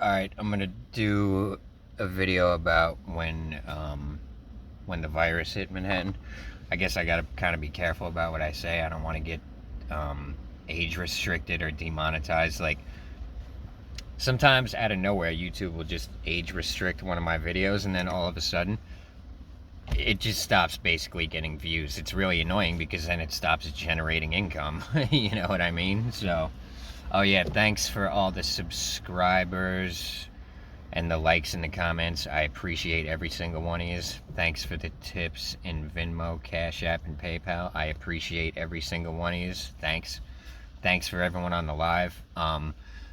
Alright, I'm gonna do a video about when the virus hit Manhattan. I guess I gotta kind of be careful about what I say. I don't want to get age restricted or demonetized. Like, sometimes out of nowhere, YouTube will just age restrict one of my videos, and then all of a sudden, it just stops basically getting views. It's really annoying because then it stops generating income. You know what I mean? So, oh yeah, thanks for all the subscribers and the likes and the comments. I appreciate every single one of you. Thanks for the tips in Venmo, Cashapp, and PayPal. I appreciate every single one of you. Thanks for everyone on the live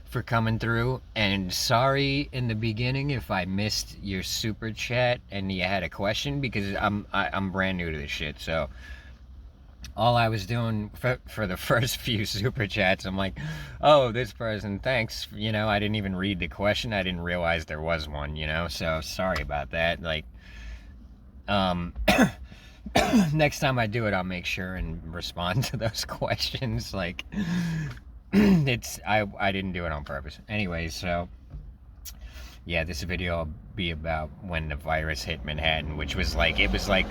for coming through. And sorry in the beginning if I missed your super chat and you had a question, because I'm brand new to this shit. So all I was doing for the first few super chats, I'm like, oh, this person, thanks. You know, I didn't even read the question. I didn't realize there was one, you know? So sorry about that. Like, next time I do it, I'll make sure and respond to those questions. Like, I didn't do it on purpose. Anyway, so yeah, this video will be about when the virus hit Manhattan, which was like, it was like,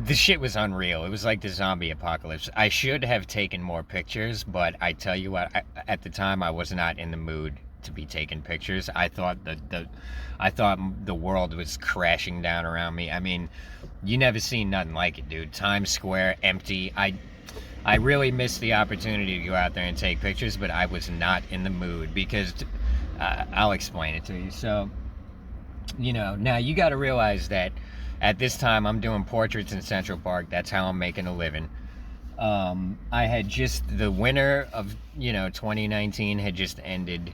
the shit was unreal. It was like the zombie apocalypse. I should have taken more pictures, but I tell you what, at the time I was not in the mood to be taking pictures. I thought the world was crashing down around me. I mean, you never seen nothing like it, dude. Times Square empty. I really missed the opportunity to go out there and take pictures, but I was not in the mood because I'll explain it to you. So, you know, now you got to realize that at this time I'm doing portraits in Central Park. That's how I'm making a living. I had just, the winter of, 2019 had just ended,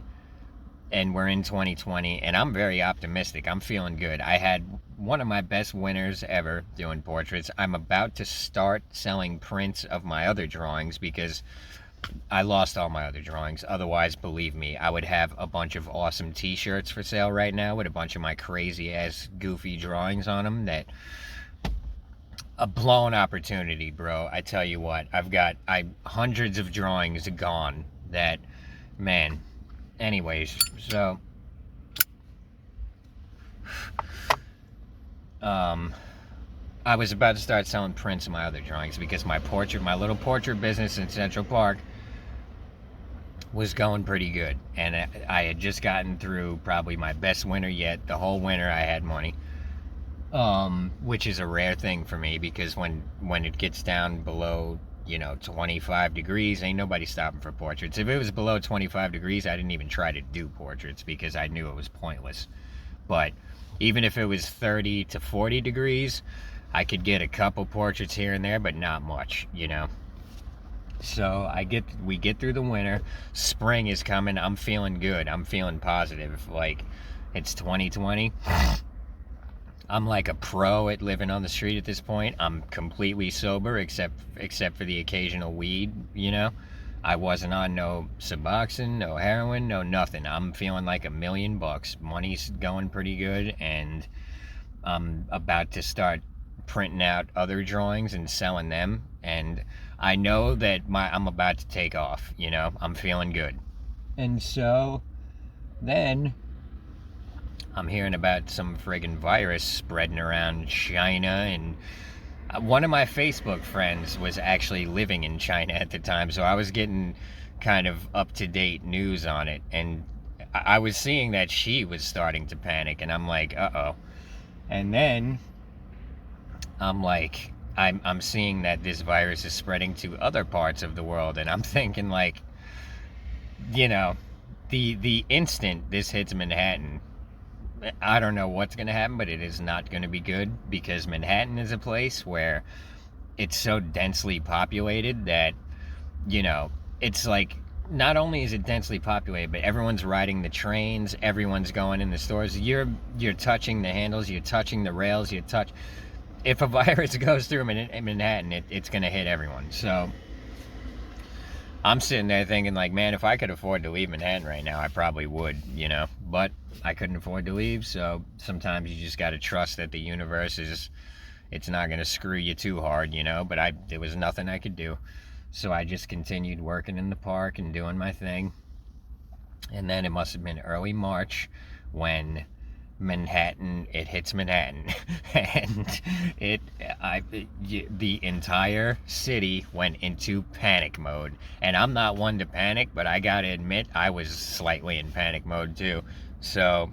and we're in 2020, and I'm very optimistic. I'm feeling good. I had one of my best winters ever doing portraits. I'm about to start selling prints of my other drawings because I lost all my other drawings. Otherwise, believe me, I would have a bunch of awesome t-shirts for sale right now with a bunch of my crazy ass goofy drawings on them. That a blown opportunity, bro. I tell you what, I hundreds of drawings gone that, man. Anyways, so I was about to start selling prints of my other drawings because my little portrait business in Central Park was going pretty good, and I had just gotten through probably my best winter yet. The whole winter I had money, which is a rare thing for me because when it gets down below 25 degrees, ain't nobody stopping for portraits. If it was below 25 degrees, I didn't even try to do portraits because I knew it was pointless. But even if it was 30 to 40 degrees, I could get a couple portraits here and there, but not much, So we get through the winter. Spring is coming. I'm feeling good. I'm feeling positive. Like, it's 2020. I'm like a pro at living on the street at this point. I'm completely sober except for the occasional weed, I wasn't on no Suboxone, no heroin, no nothing. I'm feeling like $1,000,000. Money's going pretty good, and I'm about to start printing out other drawings and selling them, and I know that I'm about to take off, I'm feeling good. And so then I'm hearing about some friggin' virus spreading around China, and one of my Facebook friends was actually living in China at the time, so I was getting kind of up-to-date news on it, and I was seeing that she was starting to panic, and I'm like, uh-oh. And then I'm like, I'm seeing that this virus is spreading to other parts of the world, and I'm thinking, like, the instant this hits Manhattan, I don't know what's going to happen, but it is not going to be good because Manhattan is a place where it's so densely populated that, it's like, not only is it densely populated, but everyone's riding the trains, everyone's going in the stores. You're touching the handles, you're touching the rails, if a virus goes through Manhattan, it's going to hit everyone. So I'm sitting there thinking, like, man, if I could afford to leave Manhattan right now, I probably would, but I couldn't afford to leave. So sometimes you just got to trust that the universe it's not going to screw you too hard, but there was nothing I could do. So I just continued working in the park and doing my thing. And then it must have been early March when it hits Manhattan. And the entire city went into panic mode. And I'm not one to panic, but I gotta admit, I was slightly in panic mode too. So,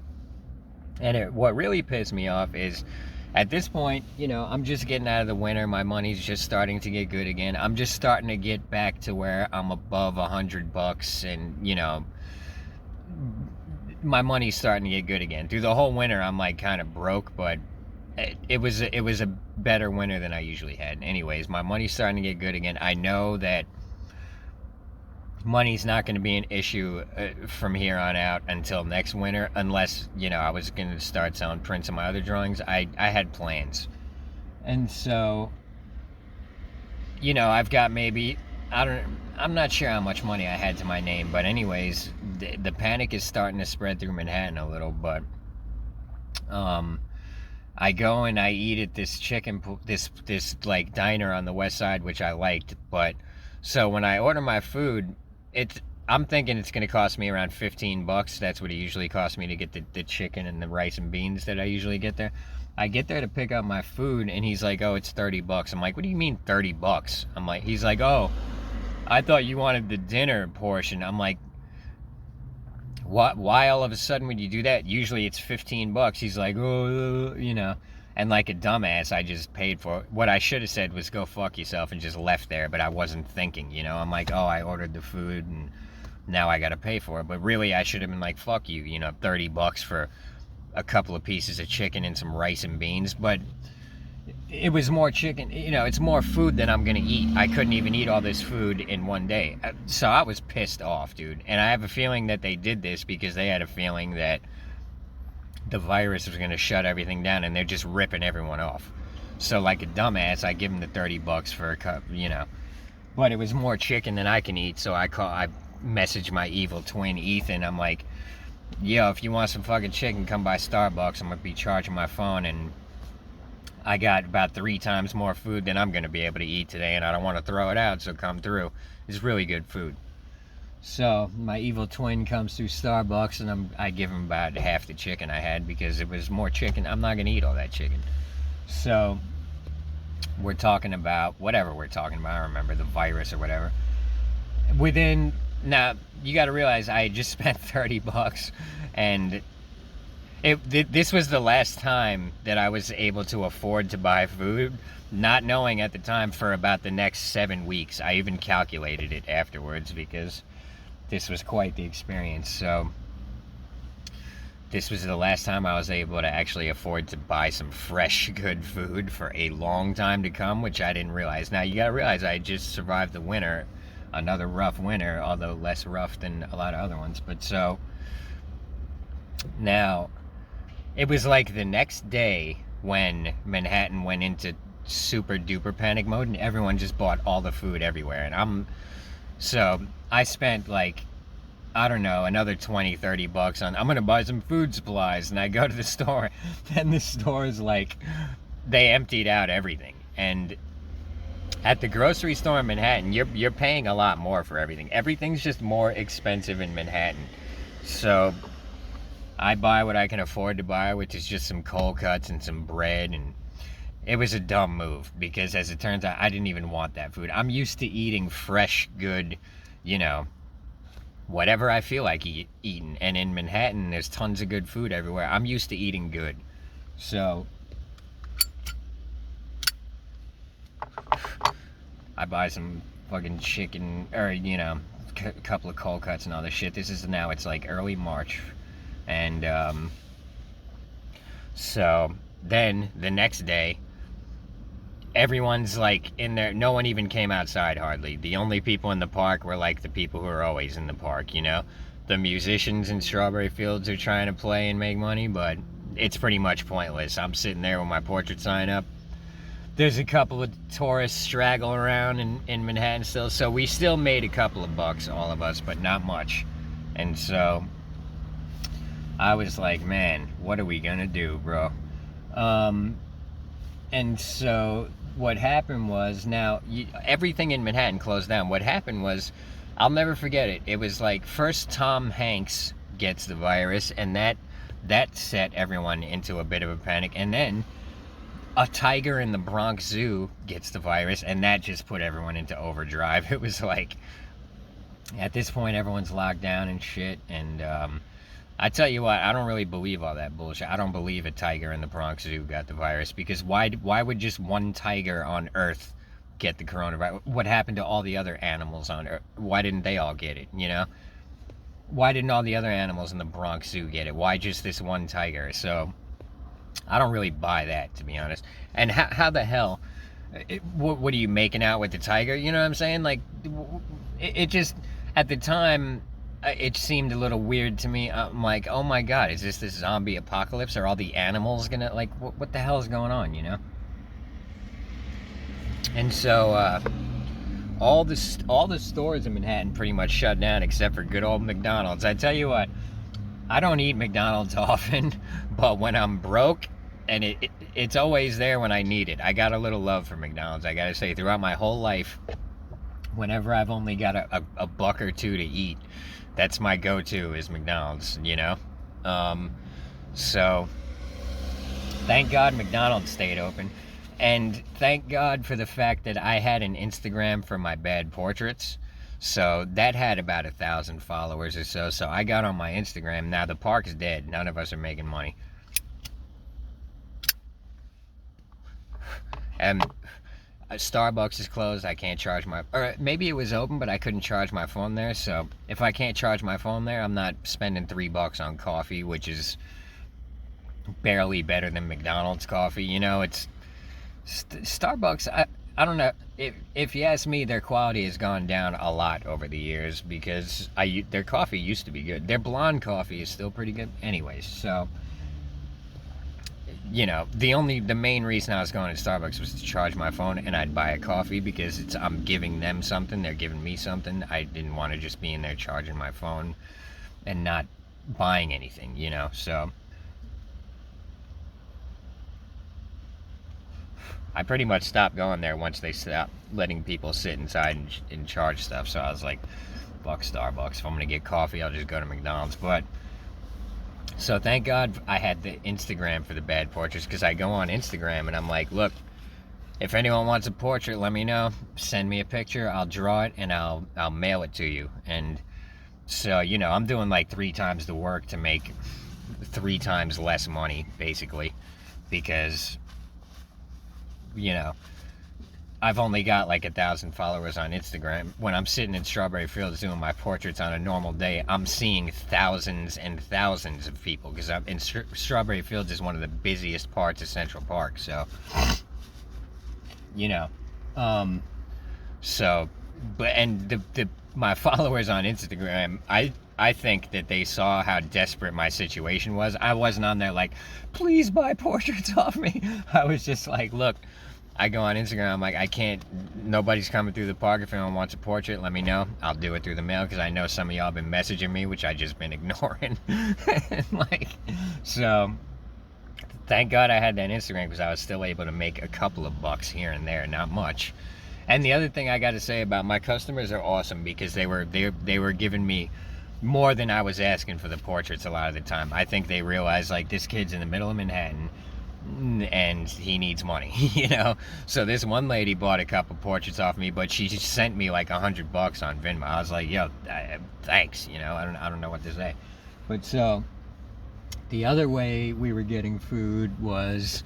what really pissed me off is, at this point, I'm just getting out of the winter. My money's just starting to get good again. I'm just starting to get back to where I'm above $100, and my money's starting to get good again. Through the whole winter, I'm like kind of broke, but it was a better winter than I usually had. Anyways, my money's starting to get good again. I know that money's not going to be an issue from here on out until next winter, unless I was going to start selling prints of my other drawings. I had plans, and so I've got maybe, I'm not sure how much money I had to my name, but anyways, the panic is starting to spread through Manhattan a little. But I go and I eat at this like diner on the west side, which I liked. But so when I order my food, I'm thinking it's going to cost me around $15. That's what it usually costs me to get the chicken and the rice and beans that I usually get there. I get there to pick up my food, and he's like, "Oh, it's $30." I'm like, "What do you mean $30?" He's like, "Oh, I thought you wanted the dinner portion." I'm like, "What? Why all of a sudden would you do that? Usually it's $15." He's like, "Oh, and like a dumbass, I just paid for it. What I should have said was go fuck yourself and just left there, but I wasn't thinking, I'm like, oh, I ordered the food and now I gotta pay for it. But really, I should have been like, fuck you, $30 for a couple of pieces of chicken and some rice and beans. But it was more chicken, it's more food than I'm gonna eat. I couldn't even eat all this food in one day. So I was pissed off, dude. And I have a feeling that they did this because they had a feeling that the virus was going to shut everything down, and they're just ripping everyone off. So like a dumbass, I give them the $30 for a cup, but it was more chicken than I can eat. So I messaged my evil twin Ethan. I'm like, yo, if you want some fucking chicken, come by Starbucks. I'm gonna be charging my phone, and I got about 3 times more food than I'm gonna be able to eat today, and I don't want to throw it out, so come through. It's really good food. So my evil twin comes through Starbucks, and I give him about half the chicken I had because it was more chicken. I'm not gonna eat all that chicken. So we're talking about whatever we're talking about. I don't remember, the virus or whatever. Now you got to realize I just spent $30, and this was the last time that I was able to afford to buy food, not knowing at the time for about the next 7 weeks. I even calculated it afterwards because this was quite the experience. So this was the last time I was able to actually afford to buy some fresh, good food for a long time to come, which I didn't realize. Now, you gotta realize I just survived the winter, another rough winter, although less rough than a lot of other ones. But so, now, it was like the next day when Manhattan went into super duper panic mode, and everyone just bought all the food everywhere. And so I spent like, I don't know, another $20-$30 on, I'm gonna buy some food supplies. And I go to the store, and the store is like, they emptied out everything. And at the grocery store in Manhattan, you're paying a lot more for everything. Everything's just more expensive in Manhattan. So I buy what I can afford to buy, which is just some cold cuts and some bread. And it was a dumb move because, as it turns out, I didn't even want that food. I'm used to eating fresh, good, whatever I feel like eating. And in Manhattan, there's tons of good food everywhere. I'm used to eating good. So I buy some fucking chicken, or, a couple of cold cuts and all this shit. It's like early March. And so then the next day, everyone's like in there. No one even came outside hardly. The only people in the park were like the people who are always in the park, The musicians in Strawberry Fields are trying to play and make money, but it's pretty much pointless. I'm sitting there with my portrait sign up. There's a couple of tourists straggling around in Manhattan still, so we still made a couple of bucks, all of us, but not much. And so I was like, man, what are we gonna do, bro? And so what happened was, now everything in Manhattan closed down. What happened was, I'll never forget it. It was like first Tom Hanks gets the virus, and that set everyone into a bit of a panic, and then a tiger in the Bronx Zoo gets the virus, and that just put everyone into overdrive. It was like, at this point, everyone's locked down and shit, and I tell you what, I don't really believe all that bullshit. I don't believe a tiger in the Bronx Zoo got the virus, because why would just one tiger on Earth get the coronavirus? What happened to all the other animals on Earth? Why didn't they all get it, you know? Why didn't all the other animals in the Bronx Zoo get it? Why just this one tiger? So I don't really buy that, to be honest. And how the hell, what are you making out with the tiger? You know what I'm saying? Like, it just, at the time, it seemed a little weird to me. I'm like, oh my god, is this zombie apocalypse? Are all the animals gonna, like, what the hell is going on, you know? And so, all the stores in Manhattan pretty much shut down except for good old McDonald's. I tell you what, I don't eat McDonald's often, but when I'm broke, and it's always there when I need it. I got a little love for McDonald's, I gotta say. Throughout my whole life, whenever I've only got a buck or two to eat, that's my go-to, is McDonald's, you know? So, thank God McDonald's stayed open. And thank God for the fact that I had an Instagram for my bad portraits. So that had about 1,000 followers or so. So I got on my Instagram. Now the park is dead. None of us are making money. And Starbucks is closed. I can't charge my... Or maybe it was open, but I couldn't charge my phone there. So if I can't charge my phone there, I'm not spending $3 on coffee, which is barely better than McDonald's coffee. You know, it's... Starbucks, I don't know, if you ask me, their quality has gone down a lot over the years, because their coffee used to be good. Their blonde coffee is still pretty good anyways. So, you know, the main reason I was going to Starbucks was to charge my phone, and I'd buy a coffee because I'm giving them something, they're giving me something. I didn't want to just be in there charging my phone and not buying anything, you know. So I pretty much stopped going there once they stopped letting people sit inside and charge stuff. So I was like, fuck Starbucks. If I'm going to get coffee, I'll just go to McDonald's. But, so thank God I had the Instagram for the bad portraits, because I go on Instagram and I'm like, look, if anyone wants a portrait, let me know. Send me a picture. I'll draw it and I'll mail it to you. And so, you know, I'm doing like 3 times the work to make 3 times less money, basically, because... you know, I've only got like 1,000 followers on Instagram. When I'm sitting in Strawberry Fields doing my portraits on a normal day, I'm seeing thousands and thousands of people, because I'm in Strawberry Fields is one of the busiest parts of Central Park. So, you know, so, but, and my followers on Instagram, I think that they saw how desperate my situation was. I wasn't on there like, please buy portraits off me. I was just like, look, I go on Instagram, I'm like, I can't, nobody's coming through the park. If anyone wants a portrait, let me know. I'll do it through the mail, because I know some of y'all have been messaging me, which I just been ignoring. Like, so, thank God I had that Instagram, because I was still able to make a couple of bucks here and there, not much. And the other thing I got to say about my customers are awesome, because they were giving me more than I was asking for the portraits a lot of the time. I think they realized, like, this kid's in the middle of Manhattan and he needs money, you know. So this one lady bought a couple portraits off me, but she just sent me like $100 on Venmo. I was like, yo, thanks, you know. I don't know what to say. But so the other way we were getting food was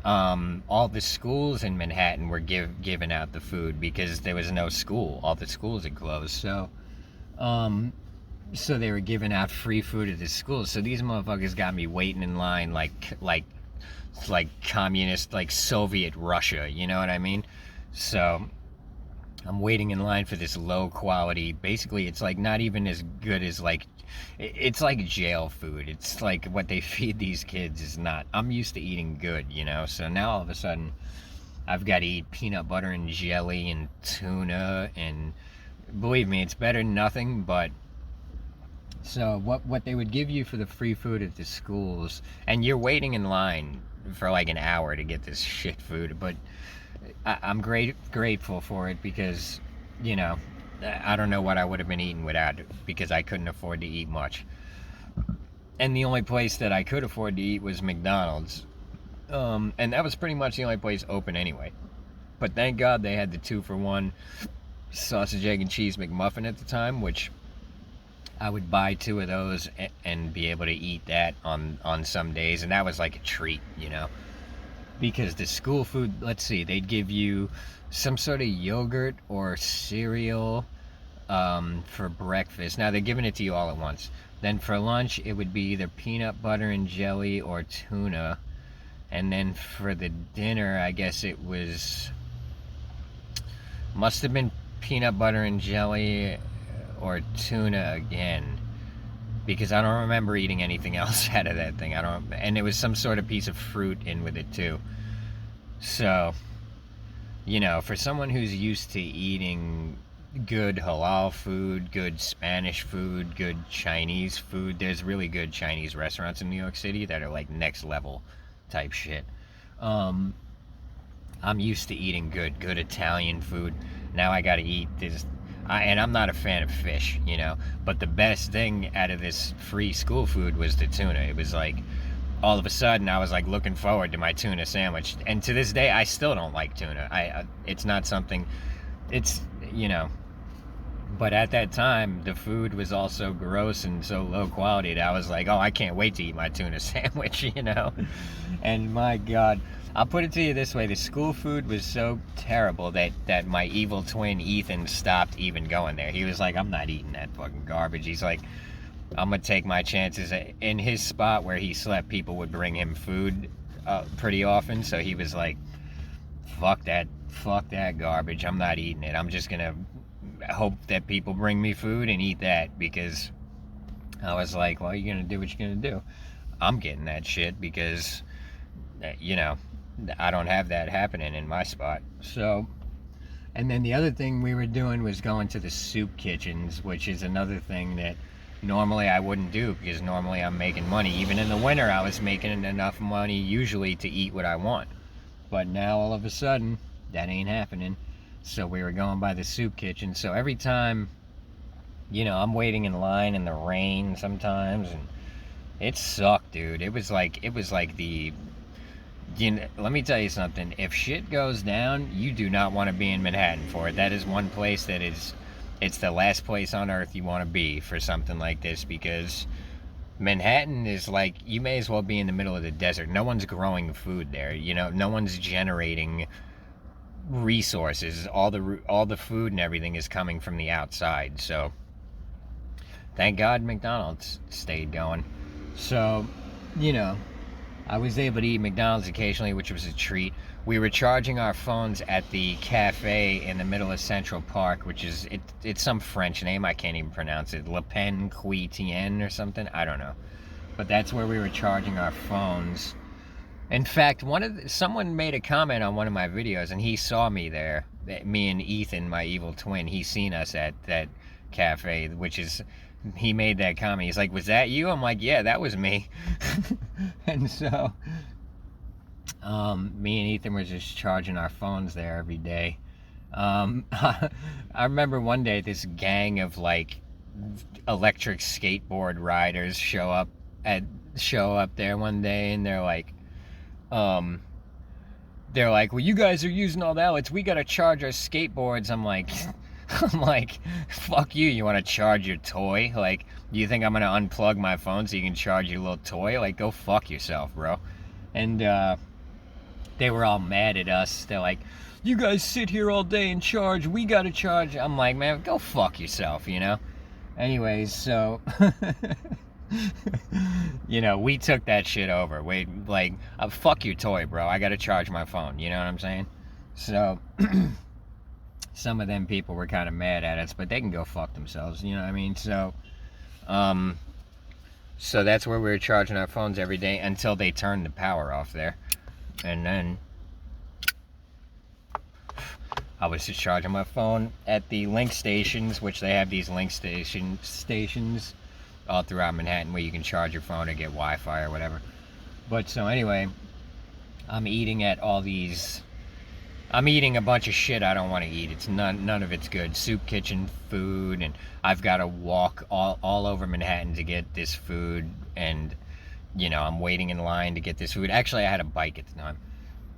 all the schools in Manhattan were giving out the food, because there was no school. All the schools had closed. So so they were giving out free food at the schools. So these motherfuckers got me waiting in line like communist, like Soviet Russia, you know what I mean? So I'm waiting in line for this low quality, basically it's like not even as good as, like, it's like jail food. It's like what they feed these kids is not. I'm used to eating good, you know. So now all of a sudden I've got to eat peanut butter and jelly and tuna, and believe me, it's better than nothing. But so what they would give you for the free food at the schools, and you're waiting in line for like an hour to get this shit food, but I'm grateful for it, because, you know, I don't know what I would have been eating without it, because I couldn't afford to eat much. And the only place that I could afford to eat was McDonald's. And that was pretty much the only place open anyway. But thank God they had the 2-for-1 sausage, egg, and cheese McMuffin at the time, which I would buy 2 of those and be able to eat that on some days. And that was like a treat, you know. Because the school food, let's see, they'd give you some sort of yogurt or cereal for breakfast. Now, they're giving it to you all at once. Then for lunch, it would be either peanut butter and jelly or tuna. And then for the dinner, I guess it must have been peanut butter and jelly or tuna again. Because I don't remember eating anything else out of that thing. And there was some sort of piece of fruit in with it too. So, you know, for someone who's used to eating good halal food, good Spanish food, good Chinese food, there's really good Chinese restaurants in New York City that are like next level type shit. I'm used to eating good Italian food. Now I gotta eat this. And I'm not a fan of fish, you know, but the best thing out of this free school food was the tuna. It was like, all of a sudden, I was like looking forward to my tuna sandwich. And to this day, I still don't like tuna. It's not something, it's, you know, but at that time, the food was also gross and so low quality that I was like, oh, I can't wait to eat my tuna sandwich, you know. And my God, I'll put it to you this way. The school food was so terrible that my evil twin, Ethan, stopped even going there. He was like, I'm not eating that fucking garbage. He's like, I'm going to take my chances. In his spot where he slept, people would bring him food pretty often. So he was like, fuck that garbage. I'm not eating it. I'm just going to hope that people bring me food and eat that, because I was like, well, you're going to do what you're going to do. I'm getting that shit because, you know, I don't have that happening in my spot. So, and then the other thing we were doing was going to the soup kitchens, which is another thing that normally I wouldn't do, because normally I'm making money. Even in the winter, I was making enough money usually to eat what I want. But now all of a sudden, that ain't happening. So we were going by the soup kitchen. So every time, you know, I'm waiting in line in the rain sometimes, and it sucked, dude. It was like the, you know, let me tell you something. If shit goes down, you do not want to be in Manhattan for it. That is one place that it's the last place on earth you want to be for something like this, because Manhattan is like, you may as well be in the middle of the desert. No one's growing food there, you know. No one's generating resources. All the food and everything is coming from the outside. So thank God McDonald's stayed going. So, you know, I was able to eat McDonald's occasionally, which was a treat. We were charging our phones at the cafe in the middle of Central Park, which is, it's some French name, I can't even pronounce it. Le Pen Quitien or something, I don't know. But that's where we were charging our phones. In fact, someone made a comment on one of my videos, and he saw me there. Me and Ethan, my evil twin, he's seen us at that cafe, which is, he made that comment. He's like, was that you? I'm like, yeah, that was me. And so, me and Ethan were just charging our phones there every day. I remember one day this gang of like electric skateboard riders show up there one day, and they're like, well, you guys are using all the outlets, we gotta charge our skateboards. I'm like, fuck you. You want to charge your toy? Like, do you think I'm gonna unplug my phone so you can charge your little toy? Like, go fuck yourself, bro. And they were all mad at us. They're like, you guys sit here all day and charge, we gotta charge. I'm like, man, go fuck yourself, you know. Anyways, so you know, we took that shit over. We like, fuck your toy, bro. I gotta charge my phone. You know what I'm saying? So some of them people were kind of mad at us, but they can go fuck themselves. You know what I mean? So, so that's where we were charging our phones every day until they turned the power off there, and then I was just charging my phone at the link stations, which they have these link stations all throughout Manhattan where you can charge your phone or get Wi-Fi or whatever. But so anyway, I'm eating at all these I'm eating a bunch of shit I don't want to eat. It's none of it's good. Soup kitchen food, and I've got to walk all over Manhattan to get this food, and I'm waiting in line to get this food. Actually, I had a bike at the time,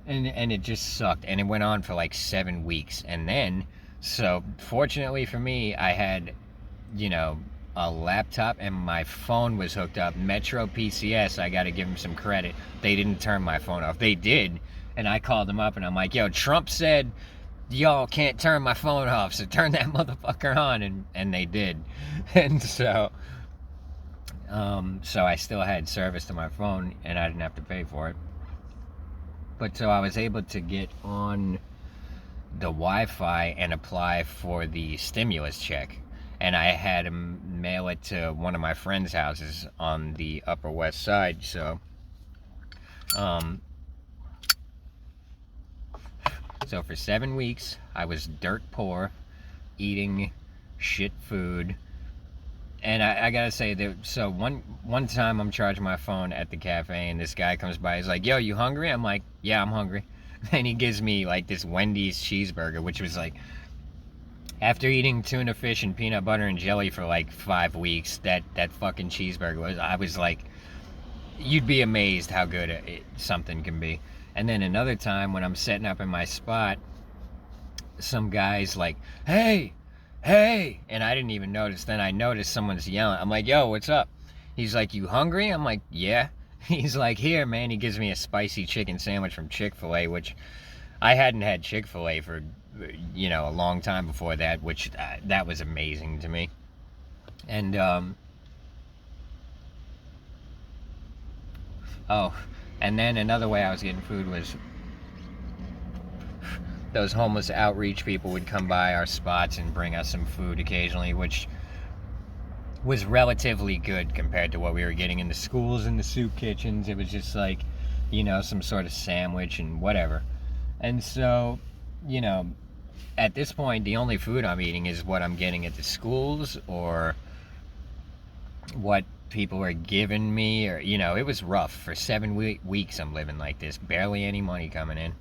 and it just sucked, and it went on for like 7 weeks, and then so fortunately for me, I had a laptop and my phone was hooked up. Metro PCS, I got to give them some credit. They didn't turn my phone off. They did. And I called them up and I'm like, yo, Trump said y'all can't turn my phone off, so turn that motherfucker on. And they did. And so I still had service to my phone and I didn't have to pay for it. But so I was able to get on the Wi-Fi and apply for the stimulus check. And I had to mail it to one of my friends' houses on the Upper West Side. So for 7 weeks, I was dirt poor, eating shit food. And I gotta say that, so one time I'm charging my phone at the cafe and this guy comes by, he's like, yo, you hungry? I'm like, yeah, I'm hungry. And he gives me like this Wendy's cheeseburger, which was like, after eating tuna fish and peanut butter and jelly for like 5 weeks, that fucking cheeseburger was, I was like, you'd be amazed how good something can be. And then another time when I'm setting up in my spot, some guy's like, hey, and I didn't even notice. Then I noticed someone's yelling. I'm like, yo, what's up? He's like, you hungry? I'm like, yeah. He's like, here, man. He gives me a spicy chicken sandwich from Chick-fil-A, which I hadn't had Chick-fil-A for, a long time before that, which that was amazing to me. And, and then another way I was getting food was those homeless outreach people would come by our spots and bring us some food occasionally, which was relatively good compared to what we were getting in the schools and the soup kitchens. It was just like, some sort of sandwich and whatever. And so, at this point, the only food I'm eating is what I'm getting at the schools or what people are giving me, or it was rough. For 7 weeks I'm living like this, barely any money coming in.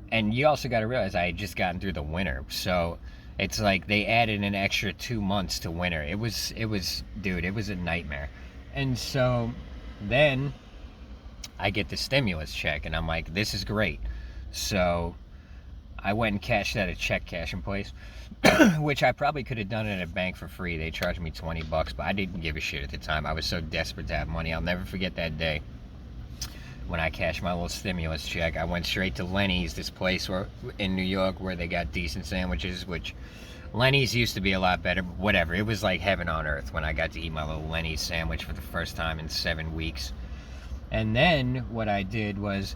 And you also got to realize I had just gotten through the winter, so it's like they added an extra 2 months to winter. It was dude, it was a nightmare. And so then I get the stimulus check and I'm like, this is great. So I went and cashed at a check cashing place, which I probably could have done at a bank for free. They charged me $20, but I didn't give a shit at the time. I was so desperate to have money. I'll never forget that day when I cashed my little stimulus check. I went straight to Lenny's, this place in New York where they got decent sandwiches, which Lenny's used to be a lot better, but whatever. It was like heaven on earth when I got to eat my little Lenny's sandwich for the first time in 7 weeks. And then what I did was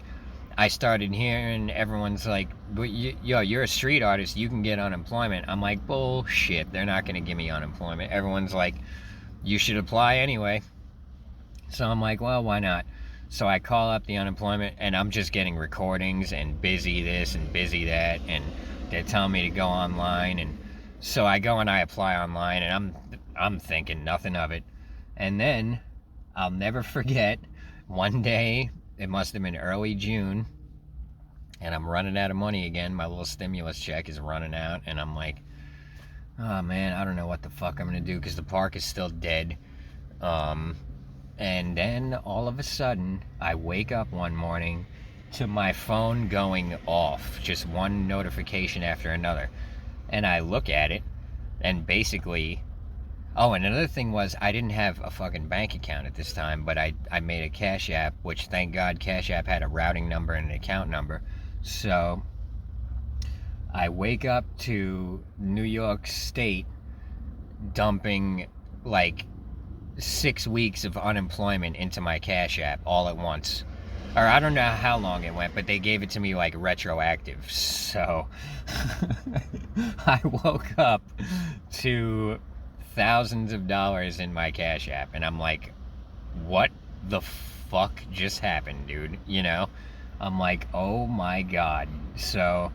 I started hearing everyone's like, yo, you're a street artist, you can get unemployment. I'm like, bullshit, they're not going to give me unemployment. Everyone's like, you should apply anyway. So I'm like, well, why not? So I call up the unemployment and I'm just getting recordings and busy this and busy that, and they're telling me to go online. And so I go and I apply online and I'm thinking nothing of it. And then I'll never forget, one day, it must have been early June, and I'm running out of money again. My little stimulus check is running out, and I'm like, oh man, I don't know what the fuck I'm gonna do, because the park is still dead. And then all of a sudden, I wake up one morning to my phone going off, just one notification after another. And I look at it, and basically, and another thing was, I didn't have a fucking bank account at this time, but I made a Cashapp, which thank God Cashapp had a routing number and an account number. So I wake up to New York State dumping like 6 weeks of unemployment into my Cashapp all at once. Or I don't know how long it went, but they gave it to me like retroactive. So I woke up to thousands of dollars in my Cashapp, and I'm like, what the fuck just happened, dude? I'm like, oh my god. So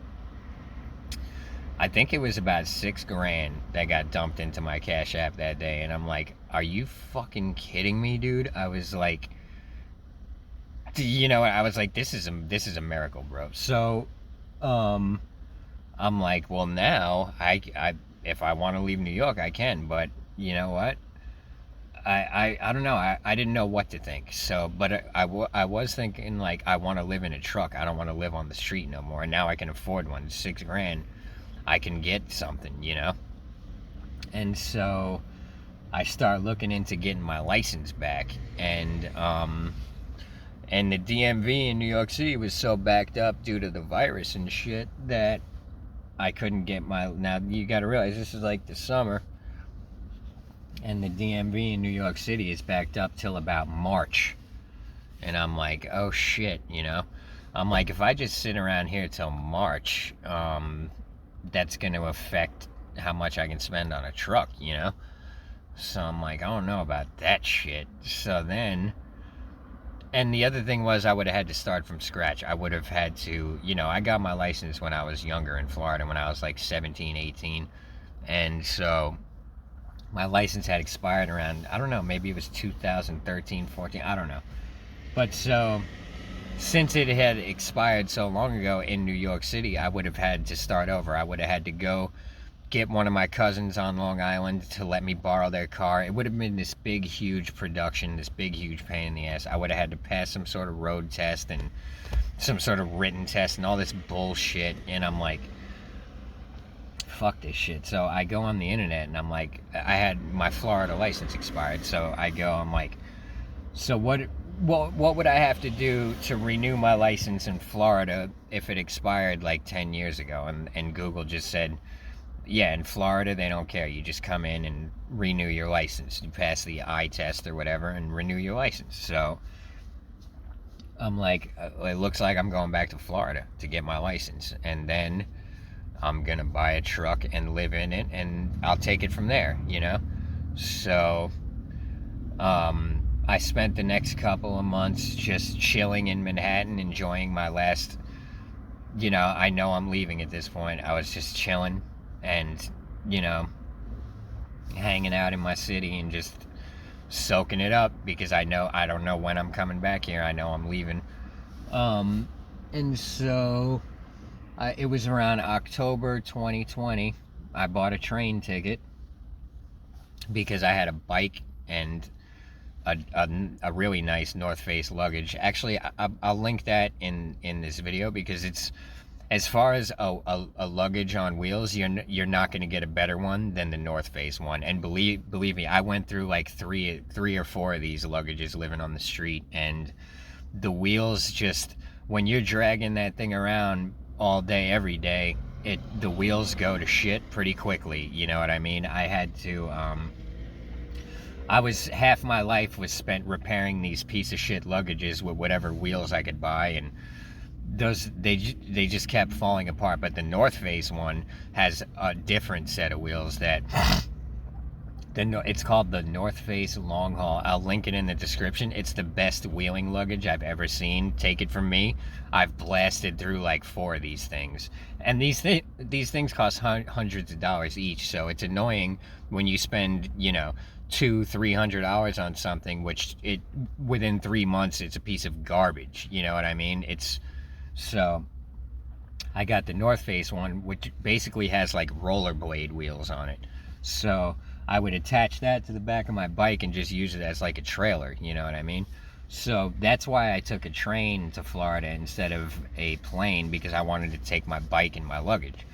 I think it was about $6,000 that got dumped into my Cashapp that day, and I'm like, are you fucking kidding me, dude? I was like, I was like, this is a miracle, bro. So Um, I'm like, well, now I if I want to leave New York, I can. But you know what? I don't know. I didn't know what to think. So, but I was thinking like I want to live in a truck. I don't want to live on the street no more. And now I can afford one. 6 grand. I can get something, you know. And so I start looking into getting my license back, and the DMV in New York City was so backed up due to the virus and shit that I couldn't get my. Now you got to realize this is like the summer, and the DMV in New York City is backed up till about March, and I'm like, oh shit, you know. I'm like, if I just sit around here till March, that's going to affect how much I can spend on a truck, you know. So I'm like, I don't know about that shit. So then, and the other thing was I would have had to start from scratch. I would have had to, you know, I got my license when I was younger in Florida, when I was like 17, 18. And so my license had expired around, I don't know, maybe it was 2013, 14, I don't know. But so since it had expired so long ago in New York City, I would have had to start over. I would have had to go get one of my cousins on Long Island to let me borrow their car. It would have been this big, huge production, this big, huge pain in the ass. I would have had to pass some sort of road test and some sort of written test and all this bullshit. And I'm like, fuck this shit. So I go on the internet and I'm like, I had my Florida license expired. So I go, I'm like, so what would I have to do to renew my license in Florida if it expired like 10 years ago? And Google just said, yeah, in Florida, they don't care. You just come in and renew your license. You pass the eye test or whatever and renew your license. So I'm like, it looks like I'm going back to Florida to get my license. And then I'm going to buy a truck and live in it, and I'll take it from there, you know? So I spent the next couple of months just chilling in Manhattan, enjoying my last, you know, I know I'm leaving at this point. I was just chilling and, you know, hanging out in my city and just soaking it up, because I don't know when I'm coming back here. I know I'm leaving. And so it was around October 2020. I bought a train ticket because I had a bike and a really nice North Face luggage. Actually, I'll link that in this video, because it's, as far as a luggage on wheels, you're not going to get a better one than the North Face one. And believe me, I went through like three or four of these luggages living on the street, and the wheels just, when you're dragging that thing around all day, every day, the wheels go to shit pretty quickly. You know what I mean? I had to, half my life was spent repairing these piece of shit luggages with whatever wheels I could buy, and they just kept falling apart. But the North Face one has a different set of wheels that it's called the North Face Long Haul. I'll link it in the description. It's the best wheeling luggage I've ever seen. Take it from me. I've blasted through like 4 of these things, and these things cost hundreds of dollars each. So it's annoying when you spend, you know, $200-300 on something, which within 3 months it's a piece of garbage. You know what I mean? So I got the North Face one, which basically has like rollerblade wheels on it. So I would attach that to the back of my bike and just use it as like a trailer, you know what I mean? So that's why I took a train to Florida instead of a plane, because I wanted to take my bike and my luggage.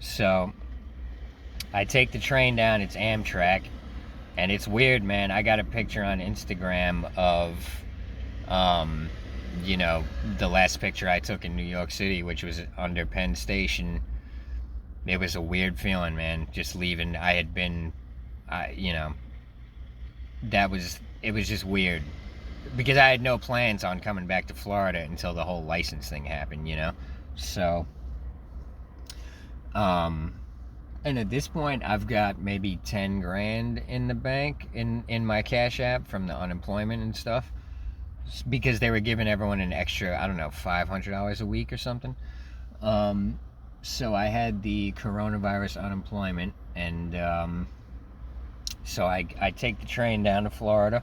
So I take the train down, it's Amtrak, and it's weird, man. I got a picture on Instagram of, you know, the last picture I took in New York City, which was under Penn Station. It was a weird feeling, man, just leaving. I had been, you know, it was just weird, because I had no plans on coming back to Florida until the whole license thing happened, you know? So, and at this point, I've got maybe 10 grand in the bank in my Cash App from the unemployment and stuff, because they were giving everyone an extra, I don't know, $500 a week or something. So I had the coronavirus unemployment, and so I take the train down to Florida,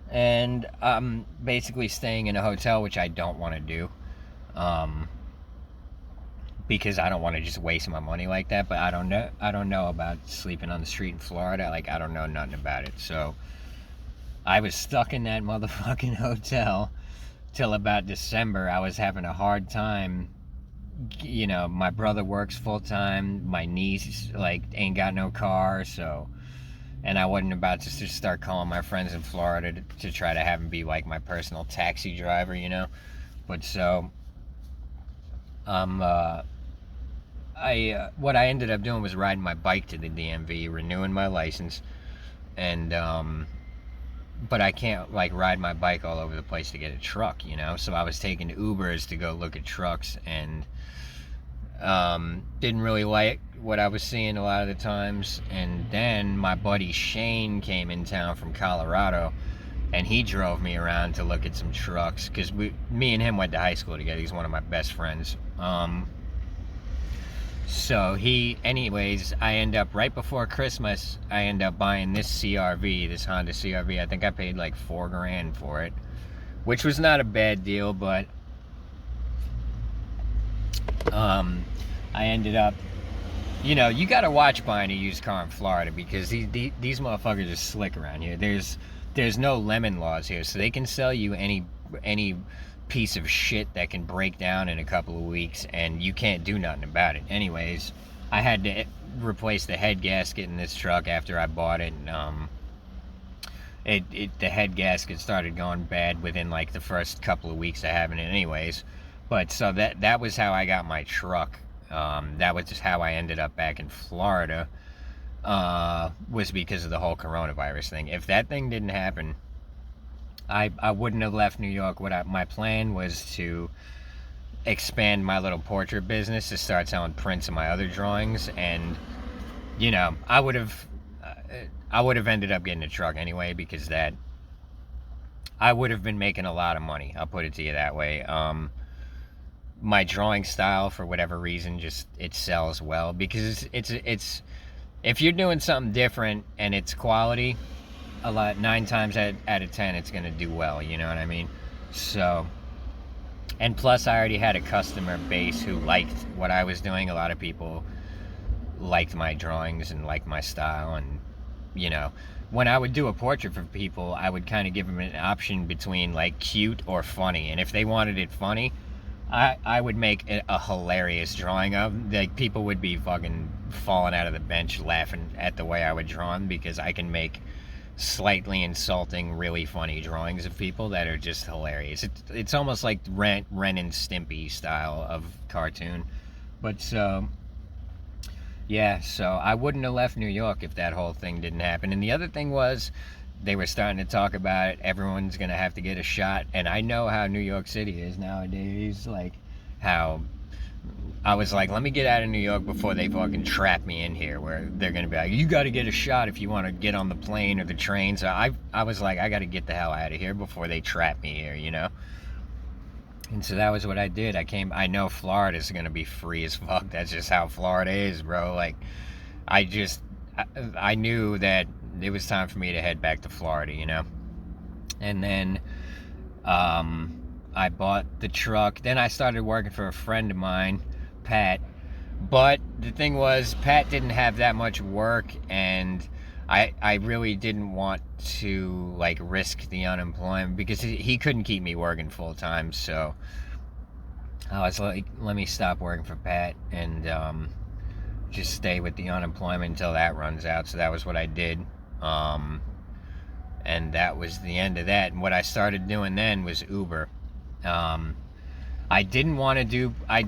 and I'm basically staying in a hotel, which I don't want to do. because I don't want to just waste my money like that. But I don't know about sleeping on the street in Florida. Like, I don't know nothing about it. So I was stuck in that motherfucking hotel till about December. I was having a hard time. You know, my brother works full time. My niece like ain't got no car, so, and I wasn't about to just start calling my friends in Florida to try to have him be like my personal taxi driver, you know. But so, what I ended up doing was riding my bike to the DMV, renewing my license, and but I can't like ride my bike all over the place to get a truck, you know. So I was taking Ubers to go look at trucks, and didn't really like what I was seeing a lot of the times. And then my buddy Shane came in town from Colorado, and he drove me around to look at some trucks, because me and him went to high school together. He's one of my best friends. So anyways, I end up, right before Christmas, I end up buying this CRV, this Honda CRV. I think I paid like $4,000 for it, which was not a bad deal, but I ended up, you know, you gotta watch buying a used car in Florida, because these motherfuckers are slick around here. There's no lemon laws here, so they can sell you any piece of shit that can break down in a couple of weeks, and you can't do nothing about it. Anyways, I had to replace the head gasket in this truck after I bought it, and the head gasket started going bad within like the first couple of weeks of having it anyways. But so that was how I got my truck. That was just how I ended up back in Florida, was because of the whole coronavirus thing. If that thing didn't happen, I wouldn't have left New York. My plan was to expand my little portrait business, to start selling prints of my other drawings, and, you know, I would have ended up getting a truck anyway, because I would have been making a lot of money. I'll put it to you that way. My drawing style, for whatever reason, just, it sells well, because it's if you're doing something different and it's quality, 9 times out of 10 it's gonna do well, you know what I mean? So, and plus I already had a customer base who liked what I was doing. A lot of people liked my drawings and liked my style, and, you know, when I would do a portrait for people, I would kind of give them an option between like cute or funny, and if they wanted it funny, I would make a hilarious drawing of. Like, people would be fucking falling out of the bench laughing at the way I would draw them, because I can make slightly insulting, really funny drawings of people that are just hilarious. It's almost like Ren and Stimpy style of cartoon. But so, yeah, so I wouldn't have left New York if that whole thing didn't happen. And the other thing was, they were starting to talk about it. Everyone's gonna have to get a shot, and I know how New York City is nowadays. Like, how I was like, let me get out of New York before they fucking trap me in here, where they're gonna be like, you got to get a shot if you want to get on the plane or the train. So I was like, I got to get the hell out of here before they trap me here, you know. And so that was what I did. I know Florida's gonna be free as fuck. That's just how Florida is, bro. Like, I knew that it was time for me to head back to Florida, you know. And then I bought the truck. Then I started working for a friend of mine, Pat. But the thing was, Pat didn't have that much work, and I really didn't want to like risk the unemployment, because he couldn't keep me working full time. So I was like, let me stop working for Pat and just stay with the unemployment until that runs out. So that was what I did. And that was the end of that. And what I started doing then was Uber. I didn't want to do, I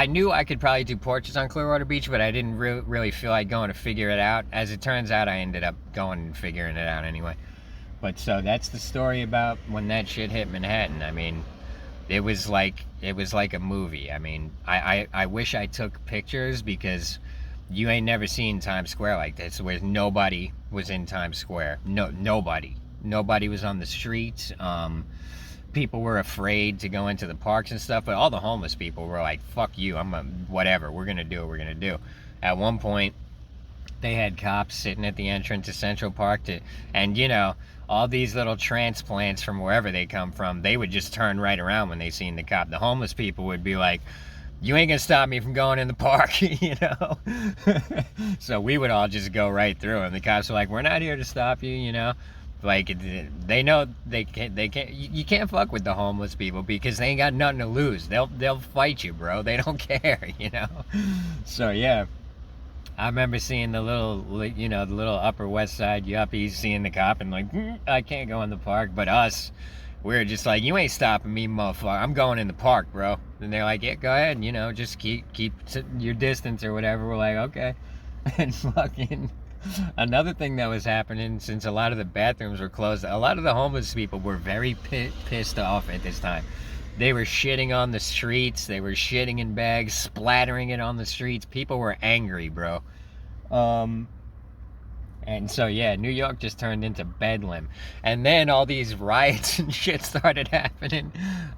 knew I could probably do portraits on Clearwater Beach, but I didn't really feel like going to figure it out. As it turns out, I ended up going and figuring it out anyway. But so that's the story about when that shit hit Manhattan. I mean, it was like a movie. I mean, I wish I took pictures, because you ain't never seen Times Square like this, where nobody was in Times Square. Nobody was on the streets. People were afraid to go into the parks and stuff, but all the homeless people were like, fuck you, whatever, we're gonna do what we're gonna do. At one point, they had cops sitting at the entrance to Central Park and you know, all these little transplants from wherever they come from, they would just turn right around when they seen the cop. The homeless people would be like, you ain't gonna stop me from going in the park, you know? So we would all just go right through, and the cops were like, we're not here to stop you, you know? Like, they know you can't fuck with the homeless people because they ain't got nothing to lose. They'll fight you, bro. They don't care, you know? So yeah, I remember seeing the little, you know, the little Upper West Side yuppies seeing the cop and like, I can't go in the park. But us, we were just like, you ain't stopping me, motherfucker. I'm going in the park, bro. And they're like, yeah, go ahead, and, you know, just keep your distance or whatever. We're like, okay. And fucking another thing that was happening, since a lot of the bathrooms were closed, a lot of the homeless people were very pissed off at this time. They were shitting on the streets. They were shitting in bags, splattering it on the streets. People were angry, bro. And so, yeah, New York just turned into bedlam. And then all these riots and shit started happening.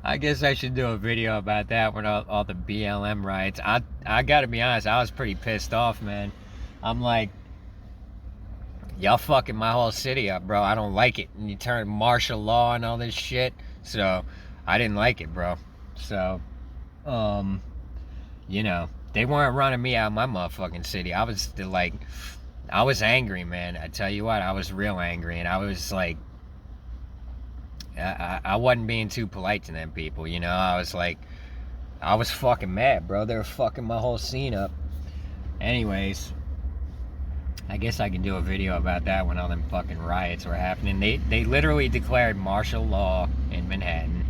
I guess I should do a video about that when all the BLM riots. I gotta be honest, I was pretty pissed off, man. I'm like, y'all fucking my whole city up, bro. I don't like it. And you turn martial law and all this shit. So, I didn't like it, bro. So, you know, they weren't running me out of my motherfucking city. I was like, I was angry, man. I tell you what, I was real angry, and I was like, I wasn't being too polite to them people, you know? I was like, I was fucking mad, bro. They were fucking my whole scene up. Anyways, I guess I can do a video about that when all them fucking riots were happening. They literally declared martial law in Manhattan.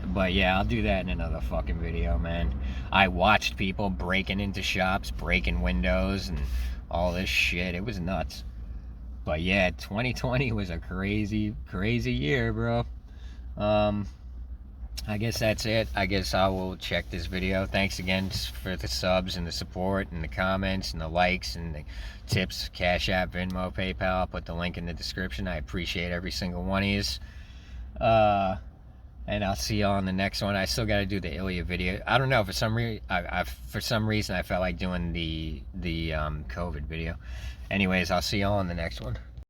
But yeah, I'll do that in another fucking video, man. I watched people breaking into shops, breaking windows, and all this shit. It was nuts. But yeah, 2020 was a crazy, crazy year, bro. I guess that's it. I guess I will check this video. Thanks again for the subs and the support and the comments and the likes and the tips. Cashapp, Venmo, PayPal. I'll put the link in the description. I appreciate every single one of yous. And I'll see y'all on the next one. I still got to do the Ilya video. I don't know, for some reason I felt like doing the COVID video. Anyways, I'll see y'all on the next one.